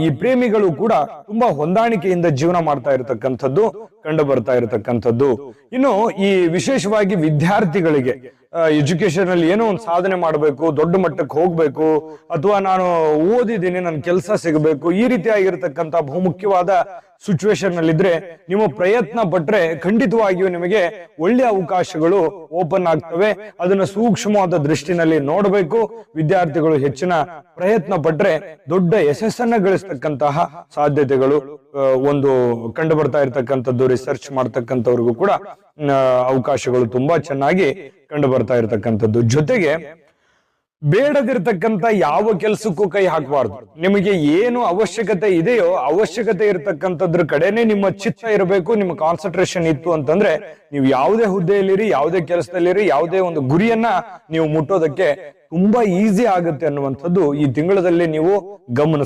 ಈ ಪ್ರೇಮಿಗಳು ಕೂಡ ತುಂಬಾ ಹೊಂದಾಣಿಕೆಯಿಂದ ಜೀವನ ಮಾಡ್ತಾ ಇರತಕ್ಕಂಥದ್ದು ಕಂಡು ಬರ್ತಾ ಇರತಕ್ಕಂಥದ್ದು. ಇನ್ನು ಈ ವಿಶೇಷವಾಗಿ ವಿದ್ಯಾರ್ಥಿಗಳಿಗೆ ಎಜುಕೇಶನ್ ಅಲ್ಲಿ ಏನೋ ಒಂದು ಸಾಧನೆ ಮಾಡಬೇಕು, ದೊಡ್ಡ ಮಟ್ಟಕ್ಕೆ ಹೋಗ್ಬೇಕು, ಅಥವಾ ನಾನು ಓದಿದ್ದೀನಿ ನನ್ ಕೆಲಸ ಸಿಗಬೇಕು, ಈ ರೀತಿಯಾಗಿರ್ತಕ್ಕಂಥ ಬಹುಮುಖ್ಯವಾದ ಸಿಚುವೇಶನ್ ನಲ್ಲಿದ್ರೆ ನೀವು ಪ್ರಯತ್ನ ಪಟ್ರೆ ಖಂಡಿತವಾಗಿಯೂ ನಿಮಗೆ ಒಳ್ಳೆಯ ಅವಕಾಶಗಳು ಓಪನ್ ಆಗ್ತವೆ. ಅದನ್ನ ಸೂಕ್ಷ್ಮವಾದ ದೃಷ್ಟಿನಲ್ಲಿ ನೋಡಬೇಕು. ವಿದ್ಯಾರ್ಥಿಗಳು ಹೆಚ್ಚಿನ ಪ್ರಯತ್ನ ಪಟ್ರೆ ದೊಡ್ಡ ಯಶಸ್ಸನ್ನ ಗಳಿಸ್ತಕ್ಕಂತಹ ಸಾಧ್ಯತೆಗಳು ಒಂದು ಕಂಡು ಬರ್ತಾ ಇರತಕ್ಕಂಥದ್ದು. ರಿಸರ್ಚ್ ಮಾಡ್ತಕ್ಕಂಥವ್ರಿಗೂ ಕೂಡ ಅವಕಾಶಗಳು ತುಂಬಾ ಚೆನ್ನಾಗಿ ಕಂಡು ಬರ್ತಾ ಇರತಕ್ಕಂಥದ್ದು. ಜೊತೆಗೆ ಬೇಡದಿರ್ತಕ್ಕಂಥ ಯಾವ ಕೆಲಸಕ್ಕೂ ಕೈ ಹಾಕಬಾರ್ದು. ನಿಮಗೆ ಏನು ಅವಶ್ಯಕತೆ ಇದೆಯೋ ಅವಶ್ಯಕತೆ ಇರತಕ್ಕಂಥದ್ರ ಕಡೆನೆ ನಿಮ್ಮ ಚಿತ್ತ ಇರಬೇಕು, ನಿಮ್ಮ ಕಾನ್ಸಂಟ್ರೇಷನ್ ಇತ್ತು ಅಂತಂದ್ರೆ ನೀವು ಯಾವುದೇ ಹುದ್ದೆಯಲ್ಲಿರಿ, ಯಾವುದೇ ಕೆಲಸದಲ್ಲಿರಿ, ಯಾವುದೇ ಒಂದು ಗುರಿಯನ್ನ ನೀವು ಮುಟ್ಟೋದಕ್ಕೆ ತುಂಬಾ ಈಸಿ ಆಗುತ್ತೆ ಅನ್ನುವಂಥದ್ದು ಈ ತಿಂಗಳಲ್ಲಿ ನೀವು ಗಮನಿಸ